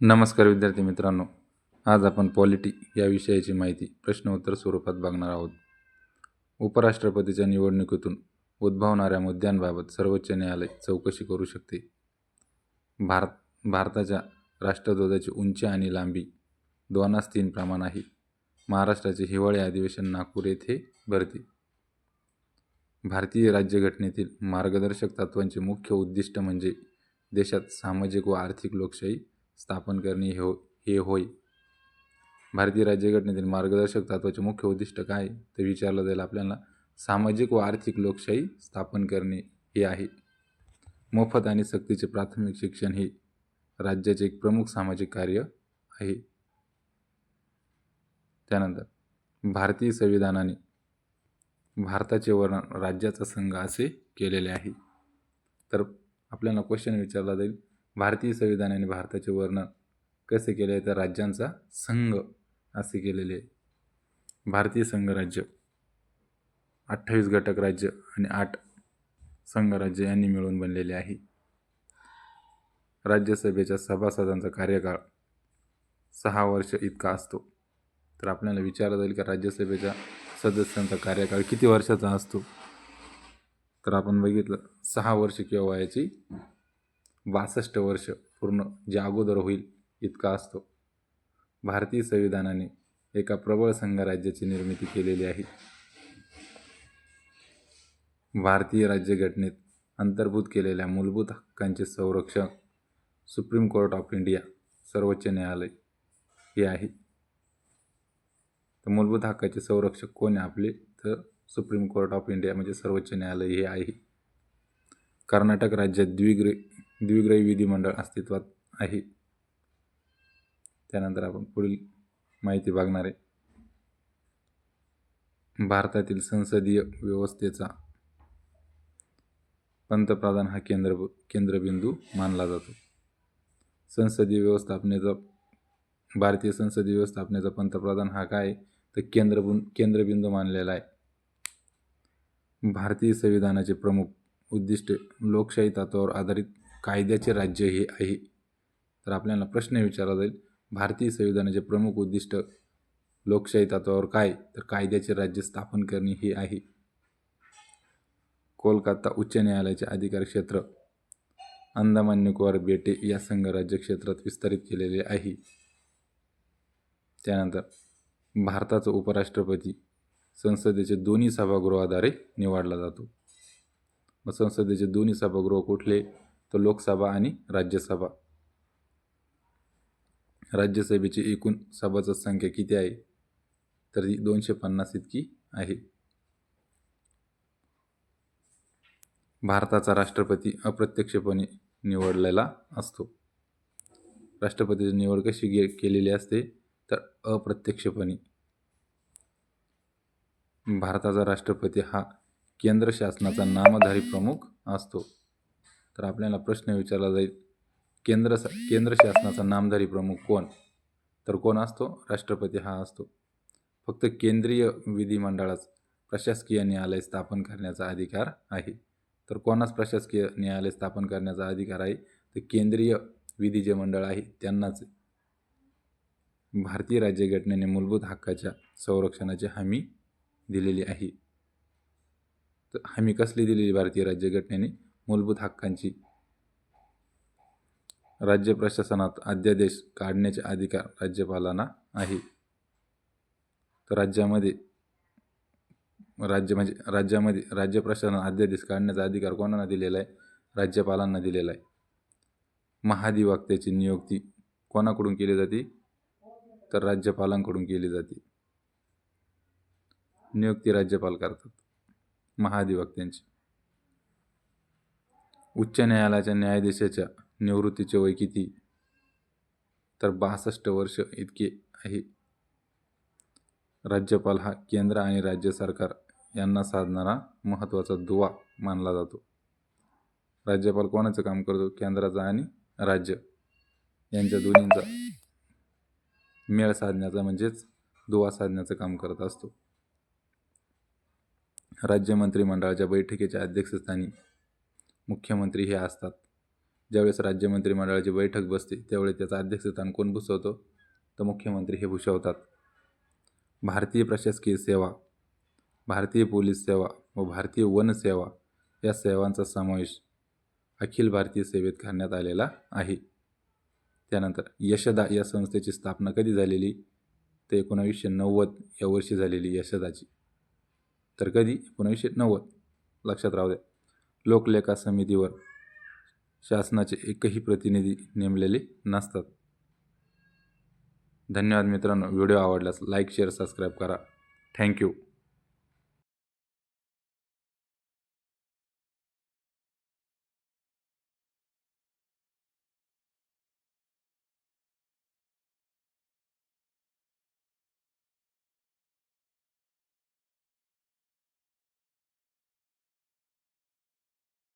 नमस्कार विद्यार्थी मित्रांनो, आज आपण पॉलिटी या विषयाची माहिती प्रश्नोत्तर स्वरूपात बघणार आहोत. उपराष्ट्रपतीच्या निवडणुकीतून उद्भवणाऱ्या मुद्द्यांबाबत सर्वोच्च न्यायालय चौकशी करू शकते. भारताच्या राष्ट्रध्वजाची उंची आणि लांबी 2:3 प्रमाण आहे. महाराष्ट्राचे हिवाळी अधिवेशन नागपूर येथे भरते. भारतीय राज्यघटनेतील मार्गदर्शक तत्त्वांचे मुख्य उद्दिष्ट म्हणजे देशात सामाजिक व आर्थिक लोकशाही स्थापन करणे हे होय. भारतीय राज्यघटनेतील मार्गदर्शक तत्त्वाचे मुख्य उद्दिष्ट काय ते विचारलं जाईल आपल्याला. सामाजिक व आर्थिक लोकशाही स्थापन करणे हे आहे. मोफत आणि सक्तीचे प्राथमिक शिक्षण हे राज्याचे एक प्रमुख सामाजिक कार्य आहे. त्यानंतर भारतीय संविधानाने भारताचे वर्णन राज्याचा संघ असे केलेले आहे. तर आपल्याला क्वेश्चन विचारला जाईल, भारतीय संविधानाने भारताचे वर्णन कसे केले आहे, तर राज्यांचा संघ असे केलेले आहे. भारतीय संघराज्य 28 घटक राज्य आणि 8 संघराज्य यांनी मिळून बनलेले आहे. राज्यसभेच्या सभासदांचा कार्यकाळ 6 वर्ष इतका असतो. तर आपल्याला विचारलं जाईल की राज्यसभेच्या सदस्यांचा कार्यकाळ किती वर्षाचा असतो, तर आपण बघितलं 6 वर्ष किंवा वयाची 62 वर्ष पूर्ण जे अगोदर होईल इतका असतो. भारतीय संविधानाने एका प्रबळ संघराज्याची निर्मिती केलेली आहे. भारतीय राज्यघटनेत अंतर्भूत केलेल्या मूलभूत हक्कांचे संरक्षण सुप्रीम कोर्ट ऑफ इंडिया सर्वोच्च न्यायालय हे आहे. तर मूलभूत हक्काचे संरक्षक कोण आहे आपले, तर सुप्रीम कोर्ट ऑफ इंडिया म्हणजे सर्वोच्च न्यायालय हे आहे. कर्नाटक राज्यात द्विग्रही विधिमंडळ अस्तित्वात आहे. त्यानंतर आपण पुढील माहिती बघणार आहे. भारतातील संसदीय व्यवस्थेचा पंतप्रधान हा केंद्रबिंदू मानला जातो. भारतीय संसदीय व्यवस्थापनेचा पंतप्रधान हा काय, तर केंद्रबिंदू मानलेला आहे. भारतीय संविधानाचे प्रमुख उद्दिष्ट लोकशाही तत्त्वावर आधारित कायद्याचे राज्य हे आहे. तर आपल्याला प्रश्न विचारला जाईल, भारतीय संविधानाचे प्रमुख उद्दिष्ट लोकशाही तत्त्वावर काय, तर कायद्याचे राज्य स्थापन करणे हे आहे. कोलकाता उच्च न्यायालयाचे अधिकार क्षेत्र अंदमान निकोबार बेटे या संघराज्य क्षेत्रात विस्तारित केलेले आहे. त्यानंतर भारताचा उपराष्ट्रपती संसदेचे दोन्ही सभागृहाद्वारे निवडला जातो. मग संसदेचे दोन्ही सभागृह कुठले, तर लोकसभा आणि राज्यसभा. राज्यसभेची एकूण सभासद संख्या किती आहे, तर ती 250 इतकी आहे. भारताचा राष्ट्रपती अप्रत्यक्षपणे निवडलेला असतो. राष्ट्रपतीची निवड कशी केलेली असते, तर अप्रत्यक्षपणे. भारताचा राष्ट्रपती हा केंद्र शासनाचा नामधारी प्रमुख असतो. तर आपल्याला प्रश्न विचारला जाईल, केंद्र शासनाचा नामधारी प्रमुख कोण, तर कोण असतो, राष्ट्रपती हा असतो. फक्त केंद्रीय विधिमंडळास प्रशासकीय न्यायालय स्थापन करण्याचा अधिकार आहे. तर कोणास प्रशासकीय न्यायालय स्थापन करण्याचा अधिकार आहे, तर केंद्रीय विधी जे मंडळ आहे त्यांनाच. भारतीय राज्यघटनेने मूलभूत हक्काच्या संरक्षणाची हमी दिलेली आहे. तर हमी कसली दिलेली भारतीय राज्यघटनेने, मूलभूत हक्कांची. राज्य प्रशासनात अध्यादेश काढण्याचे अधिकार राज्यपालांना आहे. तर राज्यामध्ये राज्य प्रशासनात अध्यादेश काढण्याचा अधिकार कोणाला दिलेला आहे, राज्यपालांना दिलेला आहे. महाधिवक्त्याची नियुक्ती कोणाकडून केली जाते, तर राज्यपालांकडून केली जाते. नियुक्ती राज्यपाल करतात महाधिवक्त्यांची. उच्च न्यायालयाच्या न्यायाधीशाच्या निवृत्तीचे वय किती, तर 62 वर्ष इतके आहे. राज्यपाल हा केंद्र आणि राज्य सरकार यांना साधणारा महत्त्वाचा दुवा मानला जातो. राज्यपाल कोणाचं काम करतो, केंद्राचा आणि राज्य यांच्या दोन्हींचा मेळ साधण्याचा म्हणजेच दुवा साधण्याचं काम करत असतो. राज्य मंत्रिमंडळाच्या बैठकीच्या अध्यक्षस्थानी मुख्यमंत्री हे असतात. ज्यावेळेस राज्य मंत्रिमंडळाची बैठक बसते त्यावेळी त्याचं अध्यक्षस्थान कोण भूषवतो? तर मुख्यमंत्री हे भूषवतात. भारतीय प्रशासकीय सेवा, भारतीय पोलीस सेवा व भारतीय वन सेवा या सेवांचा समावेश अखिल भारतीय सेवेत करण्यात आलेला आहे. त्यानंतर यशदा या संस्थेची स्थापना कधी झालेली? तर 1990 या वर्षी झालेली यशदाची. तर कधी? 1990. लक्षात राहू द्या. लोकलेखा समितीवर शासनाचे एकही प्रतिनिधी नेमलेले नसतात. धन्यवाद मित्रांनो. व्हिडिओ आवडल्यास लाईक, शेअर, सबस्क्राईब करा. थँक्यू.